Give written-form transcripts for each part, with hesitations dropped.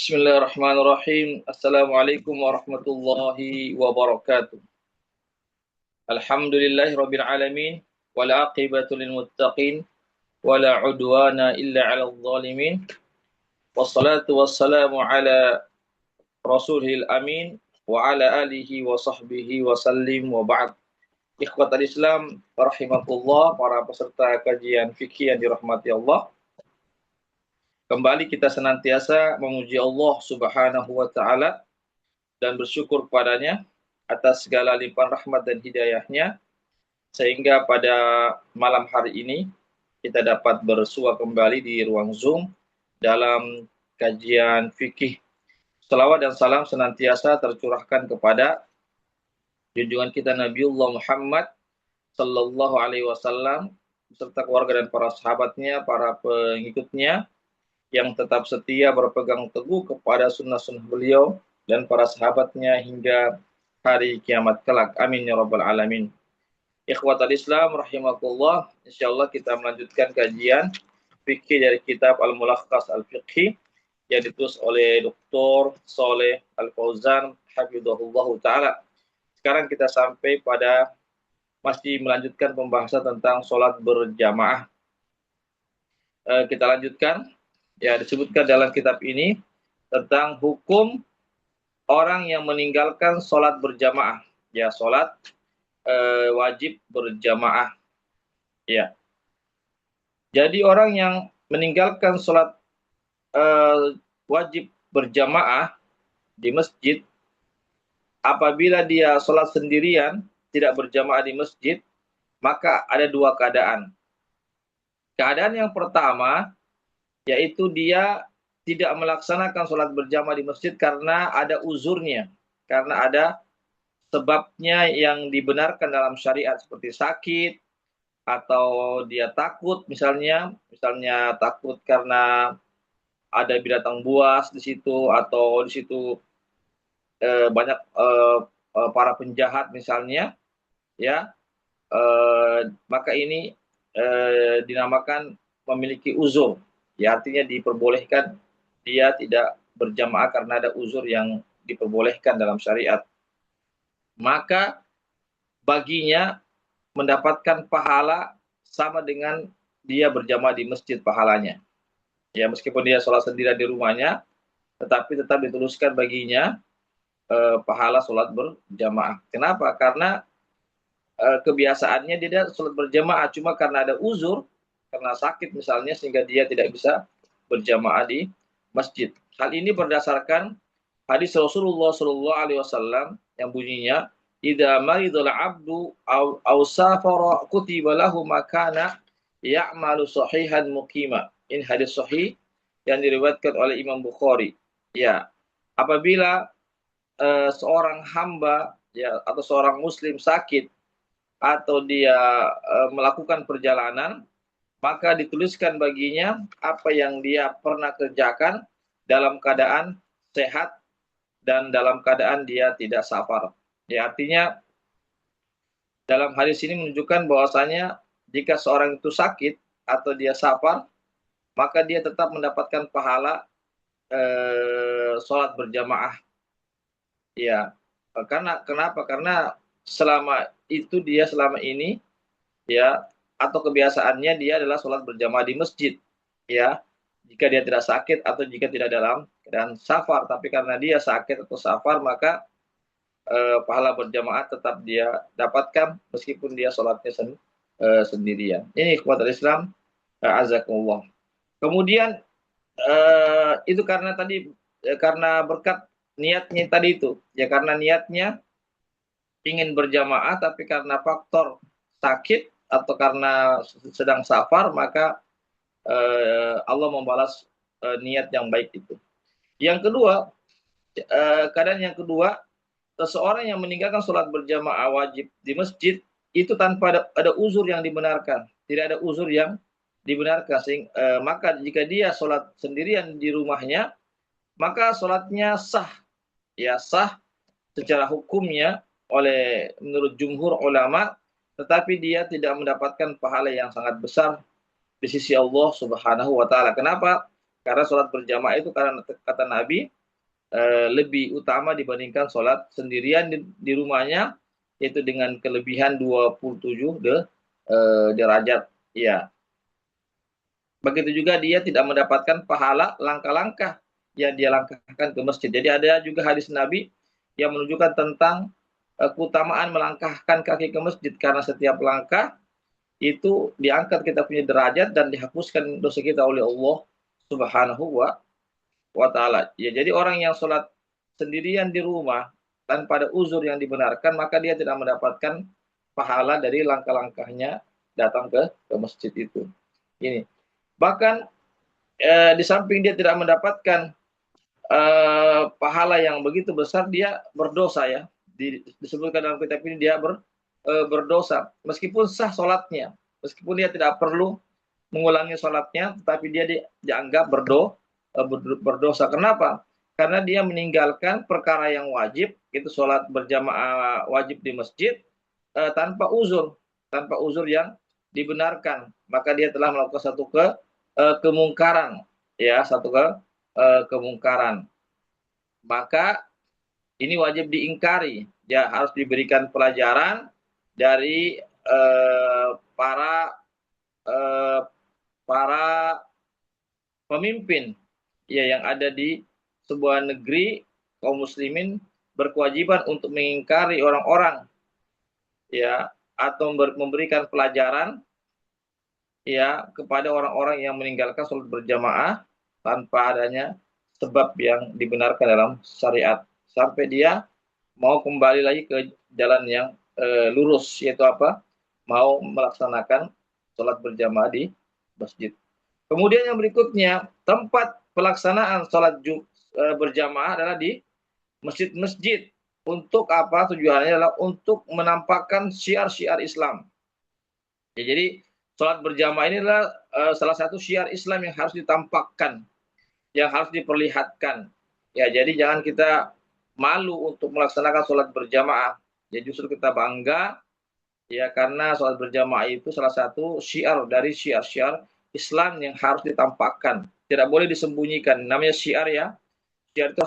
Bismillahirrahmanirrahim. Assalamualaikum warahmatullahi wabarakatuh. Alhamdulillahirabbil alamin wal aqibatu lil muttaqin wala udwana illa 'alal zalimin. Wassalatu wassalamu ala rasulil amin wa ala alihi wa sahbihi wa sallim wa ba'd. Ikhwatal Islam rahimakumullah, para peserta kajian fikih yang dirahmati Allah. Kembali kita senantiasa memuji Allah Subhanahu wa taala dan bersyukur kepadanya atas segala limpahan rahmat dan hidayahnya, sehingga pada malam hari ini kita dapat bersua kembali di ruang Zoom dalam kajian fikih. Salawat dan salam senantiasa tercurahkan kepada junjungan kita Nabiullah Muhammad sallallahu alaihi wasallam beserta keluarga dan para sahabatnya, para pengikutnya yang tetap setia berpegang teguh kepada sunnah-sunnah beliau dan para sahabatnya hingga hari kiamat kelak. Amin ya rabbal alamin. Ikhwatal Islam rahimakumullah, insyaallah kita melanjutkan kajian fikih dari kitab Al-Mulakhas Al-Fiqhi yang ditulis oleh Dr. Shalih Al-Fauzan hafizahullah taala. Sekarang kita sampai pada masih melanjutkan pembahasan tentang sholat berjamaah. Kita lanjutkan. Ya, disebutkan dalam kitab ini tentang hukum orang yang meninggalkan sholat berjamaah. Ya, sholat wajib berjamaah. Ya. Jadi orang yang meninggalkan sholat wajib berjamaah di masjid, apabila dia sholat sendirian, tidak berjamaah di masjid, maka ada dua keadaan. Keadaan yang pertama, yaitu dia tidak melaksanakan sholat berjamaah di masjid karena ada uzurnya, karena ada sebabnya yang dibenarkan dalam syariat seperti sakit, atau dia takut misalnya takut karena ada binatang buas di situ, atau di situ banyak para penjahat misalnya, ya, maka ini dinamakan memiliki uzur. Ya, artinya diperbolehkan dia tidak berjamaah karena ada uzur yang diperbolehkan dalam syariat. Maka baginya mendapatkan pahala sama dengan dia berjamaah di masjid pahalanya. Ya, meskipun dia sholat sendirian di rumahnya, tetapi tetap dituliskan baginya pahala sholat berjamaah. Kenapa? Karena kebiasaannya dia sholat berjamaah, cuma karena ada uzur, karena sakit misalnya, sehingga dia tidak bisa berjamaah di masjid. Hal ini berdasarkan hadis Rasulullah Shallallahu Alaihi Wasallam yang bunyinya, "Idza maridul abdu aw safara kutiba lahu makana ya'malu sahihan muqima." Ini hadis sahih yang diriwayatkan oleh Imam Bukhari. Ya, apabila seorang hamba, ya, atau seorang muslim sakit atau dia melakukan perjalanan, maka dituliskan baginya apa yang dia pernah kerjakan dalam keadaan sehat dan dalam keadaan dia tidak safar. Ya, artinya dalam hadis ini menunjukkan bahwasanya jika seorang itu sakit atau dia safar, maka dia tetap mendapatkan pahala sholat berjamaah. Ya, kenapa? Karena selama ini, ya, atau kebiasaannya dia adalah sholat berjamaah di masjid, ya, jika dia tidak sakit atau jika tidak dalam keadaan safar. Tapi karena dia sakit atau safar, maka pahala berjamaah tetap dia dapatkan meskipun dia sholatnya sendirian. Ini ikhwatul Islam, azakumullah. Kemudian itu karena tadi karena berkat niatnya tadi itu, ya, karena niatnya ingin berjamaah, tapi karena faktor sakit atau karena sedang safar, maka Allah membalas niat yang baik itu. Yang kedua, keadaan yang kedua, seseorang yang meninggalkan sholat berjamaah wajib di masjid itu tanpa ada uzur yang dibenarkan, tidak ada uzur yang dibenarkan, maka jika dia sholat sendirian di rumahnya, maka sholatnya sah, ya, sah secara hukumnya menurut jumhur ulama, tetapi dia tidak mendapatkan pahala yang sangat besar di sisi Allah Subhanahu wa taala. Kenapa? Karena sholat berjamaah itu karena kata Nabi lebih utama dibandingkan sholat sendirian di rumahnya, yaitu dengan kelebihan 27 derajat. Ya. Begitu juga dia tidak mendapatkan pahala langkah-langkah yang dia langkahkan ke masjid. Jadi ada juga hadis Nabi yang menunjukkan tentang keutamaan melangkahkan kaki ke masjid, karena setiap langkah itu diangkat kita punya derajat dan dihapuskan dosa kita oleh Allah Subhanahu wa taala. Ya, jadi orang yang sholat sendirian di rumah tanpa ada uzur yang dibenarkan, maka dia tidak mendapatkan pahala dari langkah-langkahnya datang ke masjid itu. Ini. Bahkan di samping dia tidak mendapatkan pahala yang begitu besar, dia berdosa ya. Disebutkan dalam kitab ini dia berdosa meskipun sah sholatnya, meskipun dia tidak perlu mengulangi sholatnya, tetapi dia dianggap berdosa. Kenapa? Karena dia meninggalkan perkara yang wajib, itu sholat berjamaah wajib di masjid tanpa uzur yang dibenarkan, maka dia telah melakukan satu kemungkaran, ya, kemungkaran. Maka ini wajib diingkari, ya, harus diberikan pelajaran dari para pemimpin ya yang ada di sebuah negeri. Kaum muslimin berkewajiban untuk mengingkari orang-orang ya, atau memberikan pelajaran ya kepada orang-orang yang meninggalkan sholat berjamaah tanpa adanya sebab yang dibenarkan dalam syariat, sampai dia mau kembali lagi ke jalan yang lurus, yaitu apa? Mau melaksanakan sholat berjamaah di masjid. Kemudian yang berikutnya, tempat pelaksanaan sholat berjamaah adalah di masjid-masjid. Untuk apa? Tujuannya adalah untuk menampakkan syiar-syiar Islam. Ya, jadi sholat berjamaah ini adalah salah satu syiar Islam yang harus ditampakkan, yang harus diperlihatkan. Ya, jadi jangan kita malu untuk melaksanakan sholat berjamaah. Ya, justru kita bangga ya, karena sholat berjamaah itu salah satu syiar dari syiar-syiar Islam yang harus ditampakkan, tidak boleh disembunyikan. Namanya syiar ya, syiar itu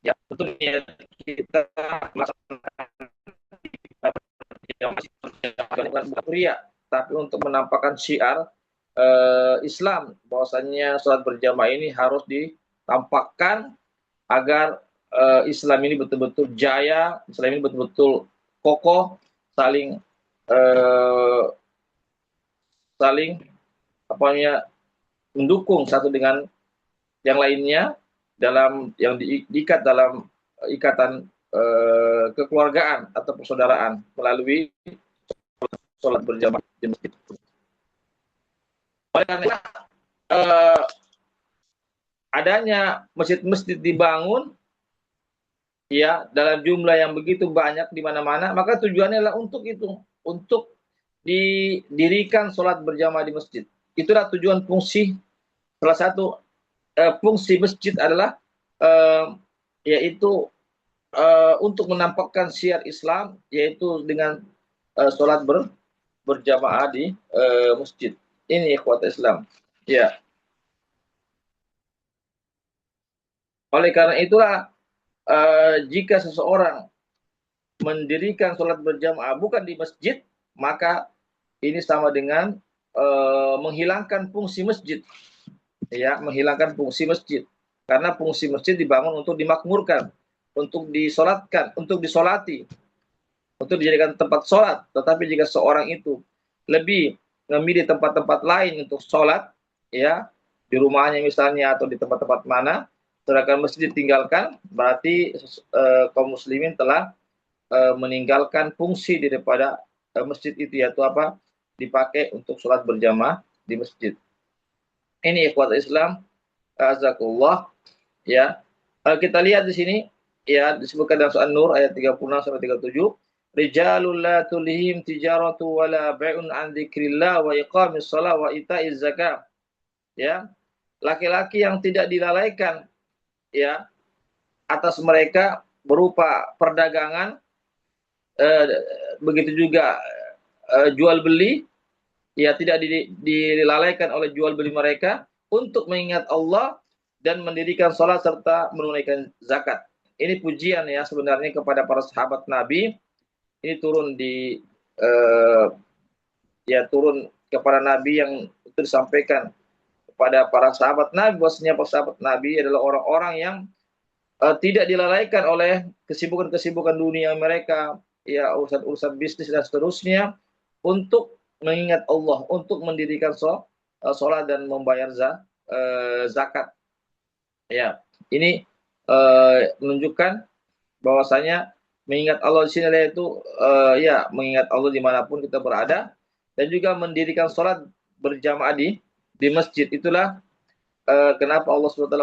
ya, betul ya, kita bukan pria, tapi untuk menampakkan syiar Islam, bahwasanya sholat berjamaah ini harus ditampakkan agar Islam ini betul-betul jaya, Islam ini betul-betul kokoh, saling mendukung satu dengan yang lainnya dalam yang diikat dalam ikatan kekeluargaan atau persaudaraan melalui sholat berjamaah di masjid. Oleh karena adanya masjid-masjid dibangun ya dalam jumlah yang begitu banyak di mana-mana, maka tujuannya adalah untuk itu, untuk didirikan sholat berjamaah di masjid. Itulah tujuan fungsi, salah satu fungsi masjid adalah yaitu untuk menampakkan syiar Islam, yaitu dengan sholat berjamaah di masjid. Ini ikhwat Islam. Ya. Oleh karena itulah jika seseorang mendirikan sholat berjamaah bukan di masjid, maka ini sama dengan menghilangkan fungsi masjid. Ya, menghilangkan fungsi masjid. Karena fungsi masjid dibangun untuk dimakmurkan, untuk disolatkan, untuk disolati, untuk dijadikan tempat sholat. Tetapi jika seorang itu lebih memilih tempat-tempat lain untuk sholat, ya, di rumahnya misalnya atau di tempat-tempat mana, sedangkan masjid ditinggalkan, berarti kaum muslimin telah meninggalkan fungsi daripada masjid itu, yaitu apa? Dipakai untuk sholat berjamaah di masjid. Ini ikhwat Islam, azakullah, ya. Kita lihat di sini, ya, disebutkan dalam surah An-Nur ayat 36 sampai 37. Rijalul la tulihim tijaratu wala bai'un an dzikrillah wa iqamis shalah wa ita'iz zakah. Ya. Laki-laki yang tidak dilalaikan ya atas mereka berupa perdagangan, begitu juga jual beli ya tidak dilalaikan oleh jual beli mereka untuk mengingat Allah dan mendirikan sholat serta menunaikan zakat. Ini pujian ya sebenarnya kepada para sahabat Nabi. Ini turun turun kepada Nabi yang itu disampaikan kepada para sahabat Nabi, bahwasanya para sahabat Nabi adalah orang-orang yang tidak dilalaikan oleh kesibukan-kesibukan dunia mereka, ya urusan-urusan bisnis dan seterusnya, untuk mengingat Allah, untuk mendirikan sholat dan membayar zakat. Ya, ini menunjukkan bahwasanya mengingat Allah di sini yaitu mengingat Allah dimanapun kita berada, dan juga mendirikan sholat berjamaah di masjid. Itulah kenapa Allah SWT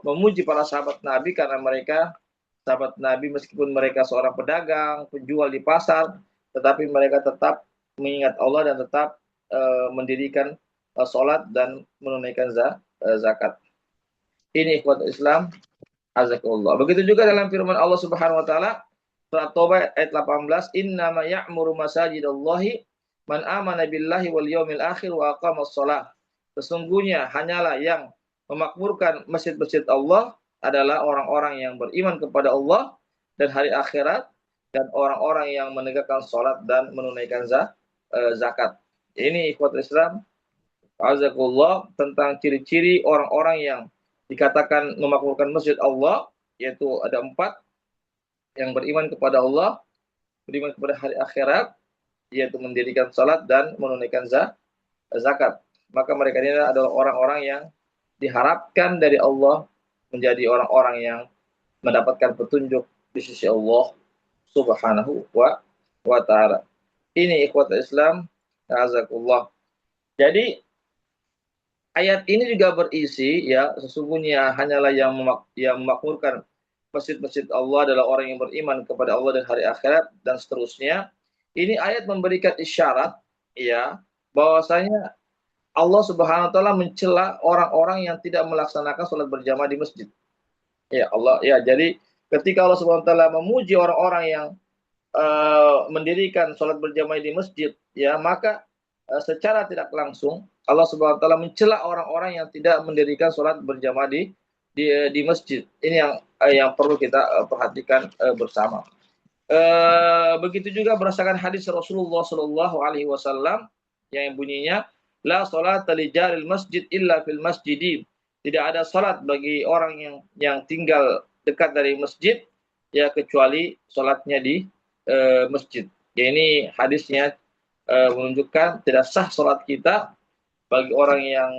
memuji para sahabat Nabi, karena mereka sahabat Nabi meskipun mereka seorang pedagang, penjual di pasar, tetapi mereka tetap mengingat Allah dan tetap mendirikan sholat dan menunaikan zakat. Ini ikhwat Islam, azakullah. Begitu juga dalam firman Allah Subhanahu wa taala surat Taubah ayat 18, innama ya'muru masajidallahi man amana billahi wal yawmil akhir wa aqamas shalah. Sesungguhnya hanyalah yang memakmurkan masjid-masjid Allah adalah orang-orang yang beriman kepada Allah dan hari akhirat, dan orang-orang yang menegakkan sholat dan menunaikan zakat. Ini ikhwatul Islam, azakullah, tentang ciri-ciri orang-orang yang dikatakan memakmurkan masjid Allah, yaitu ada 4, yang beriman kepada Allah, beriman kepada hari akhirat, yaitu mendirikan salat dan menunaikan zakat. Maka mereka ini adalah orang-orang yang diharapkan dari Allah menjadi orang-orang yang mendapatkan petunjuk di sisi Allah Subhanahu wa ta'ala. Ini ikhwatul Islam, azakullah. Jadi ayat ini juga berisi ya, sesungguhnya hanyalah yang memakmurkan masjid-masjid Allah adalah orang yang beriman kepada Allah dan hari akhirat, dan seterusnya. Ini ayat memberikan isyarat ya bahwasanya Allah Subhanahu wa taala mencela orang-orang yang tidak melaksanakan sholat berjamaah di masjid. Ya Allah, ya, jadi ketika Allah Subhanahu wa taala memuji orang-orang yang mendirikan sholat berjamaah di masjid, ya, maka secara tidak langsung Allah Subhanahu wa taala mencela orang-orang yang tidak mendirikan sholat berjamaah di masjid. Ini yang perlu kita perhatikan bersama. Begitu juga berdasarkan hadis Rasulullah Shallallahu Alaihi Wasallam yang bunyinya, la sholat li jaril masjid illa fil masjidi. Tidak ada salat bagi orang yang tinggal dekat dari masjid, ya, kecuali salatnya di masjid. Ya, ini hadisnya menunjukkan tidak sah salat kita bagi orang yang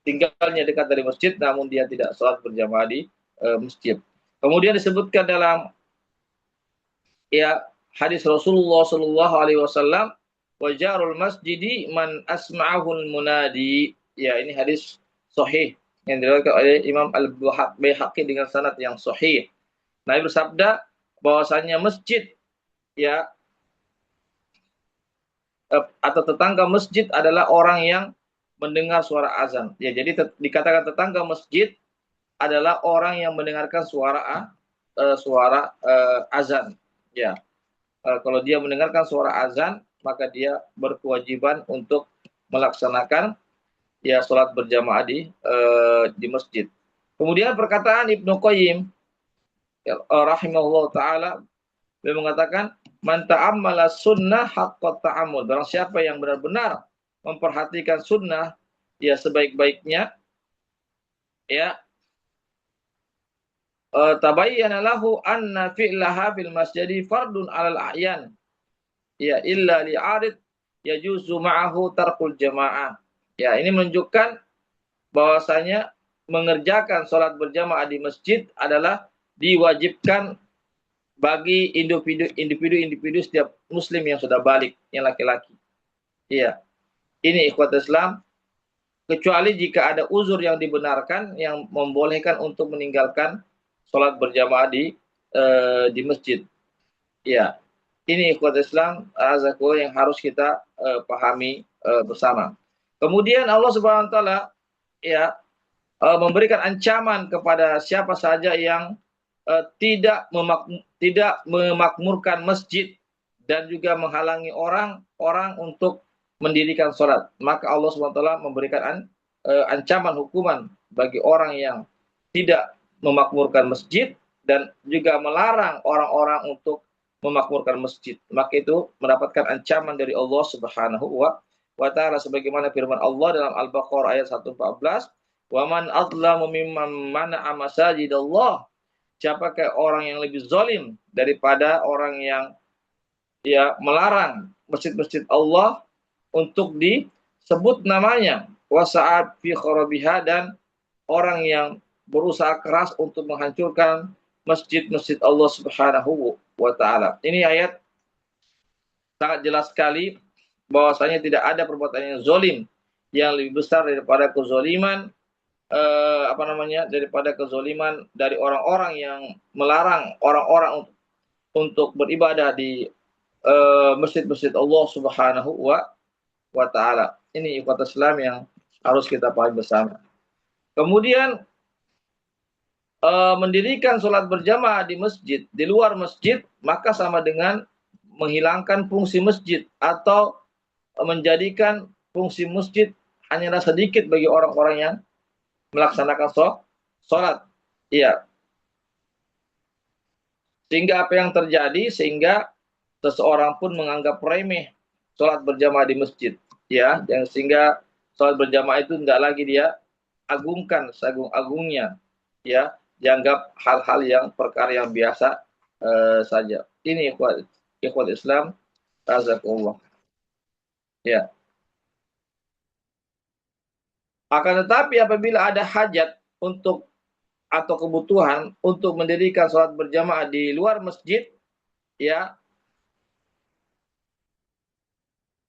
tinggalnya dekat dari masjid namun dia tidak salat berjamaah di masjid. Kemudian disebutkan dalam hadis Rasulullah Shallallahu Alaihi Wasallam, wajarul masjidi man asma'ahul munadi. Ya, ini hadis sahih yang diriwayatkan oleh Imam Al-Baihaqi dengan sanad yang sahih. Nabi bersabda bahwasanya masjid, ya, atau tetangga masjid adalah orang yang mendengar suara azan. Ya, jadi dikatakan tetangga masjid adalah orang yang mendengarkan suara azan. Ya, kalau dia mendengarkan suara azan, maka dia berkewajiban untuk melaksanakan sholat berjamaah di masjid. Kemudian perkataan Ibnu Qayyim rahimahullah taala, beliau mengatakan, man ta'ammala sunnah haqqa ta'ammul. Barang siapa yang benar-benar memperhatikan sunnah sebaik-baiknya, ya, tabayyana lahu anna fi'laha fil masjidi fardun 'alal a'yan, ya, illa li'arid yajuzu ma'ahu tarkul jamaah. Ya, ini menunjukkan bahwasanya mengerjakan sholat berjamaah di masjid adalah diwajibkan bagi individu setiap muslim yang sudah balik, yang laki-laki. Iya. Ini ikhwat Islam, kecuali jika ada uzur yang dibenarkan yang membolehkan untuk meninggalkan sholat berjamaah di masjid. Iya. Ini ikhwat Islam azakullah yang harus kita pahami bersama. Kemudian Allah Subhanahu wa taala memberikan ancaman kepada siapa saja yang tidak memakmurkan masjid dan juga menghalangi orang untuk mendirikan sholat, maka Allah SWT memberikan ancaman hukuman bagi orang yang tidak memakmurkan masjid dan juga melarang orang-orang untuk memakmurkan masjid. Maka itu mendapatkan ancaman dari Allah Subhanahu wa taala sebagaimana firman Allah dalam Al-Baqarah ayat 114, "Wa man adlamu mimman mana'a masajidallah." Siapakah orang yang lebih zalim daripada orang yang melarang masjid-masjid Allah untuk disebut namanya, wasa'at fi kharabiha, dan orang yang berusaha keras untuk menghancurkan masjid-masjid Allah Subhanahu wa taala. Ini ayat sangat jelas sekali bahwasanya tidak ada perbuatan yang zalim yang lebih besar daripada kezaliman daripada kezaliman dari orang-orang yang melarang orang-orang untuk beribadah di masjid-masjid Allah Subhanahu wa taala. Ini ikhwatul Islam yang harus kita pahami bersama. Kemudian mendirikan sholat berjamaah di masjid, di luar masjid, maka sama dengan menghilangkan fungsi masjid atau menjadikan fungsi masjid hanyalah sedikit bagi orang-orang yang melaksanakan sholat. Iya. Sehingga apa yang terjadi? Sehingga seseorang pun menganggap remeh sholat berjamaah di masjid. Ya, dan sehingga sholat berjamaah itu tidak lagi dia agungkan seagung-agungnya. Ya, dianggap hal-hal yang perkara yang biasa saja. Ini ikhwat Islam, azakumullah. Ya. Akan tetapi apabila ada hajat untuk atau kebutuhan untuk mendirikan sholat berjamaah di luar masjid, ya,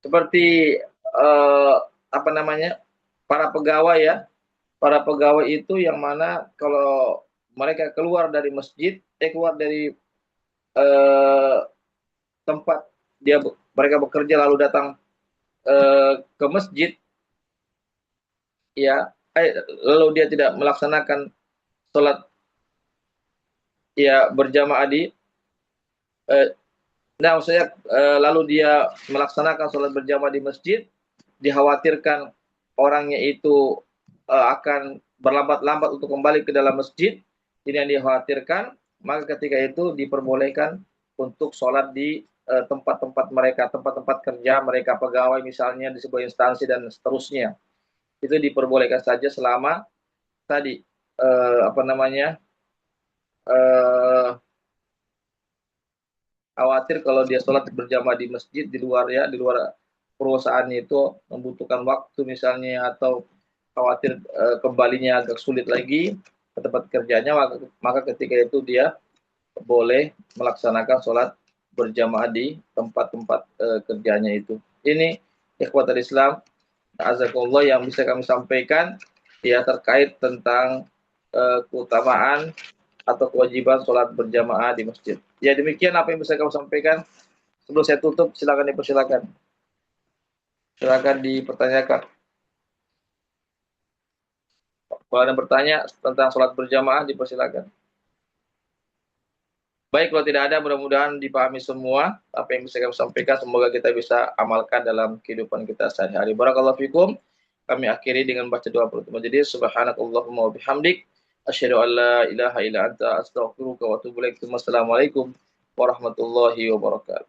seperti para pegawai itu yang mana kalau mereka keluar dari masjid, keluar dari tempat mereka bekerja lalu datang ke masjid, ya, lalu dia tidak melaksanakan sholat berjamaah lalu dia melaksanakan sholat berjamaah di masjid, dikhawatirkan orangnya itu akan berlambat-lambat untuk kembali ke dalam masjid. Ini yang dikhawatirkan, maka ketika itu diperbolehkan untuk sholat di tempat-tempat mereka, tempat-tempat kerja mereka, pegawai misalnya di sebuah instansi dan seterusnya. Itu diperbolehkan saja selama tadi khawatir kalau dia sholat berjamaah di masjid di luar perusahaannya itu membutuhkan waktu misalnya, atau khawatir kembalinya agak sulit lagi ke tempat kerjanya, maka ketika itu dia boleh melaksanakan sholat berjamaah di tempat-tempat kerjanya itu. Ini ikhwatul Islam, azakumullah, yang bisa kami sampaikan ya terkait tentang keutamaan atau kewajiban sholat berjamaah di masjid. Ya, demikian apa yang bisa kami sampaikan. Sebelum saya tutup, silakan dipersilakan. Silakan dipertanyakan. Kalau ada bertanya tentang sholat berjamaah, dipersilakan. Baik, kalau tidak ada, mudah-mudahan dipahami semua apa yang bisa kami sampaikan. Semoga kita bisa amalkan dalam kehidupan kita sehari-hari. Barakallahu fikum. Kami akhiri dengan baca doa penutup majelis. Subhanakallahumma wa bihamdik, asyhadu an la ilaha illa anta, astaghfiruka wa atubu ilaik. Wassalamualaikum warahmatullahi wabarakatuh.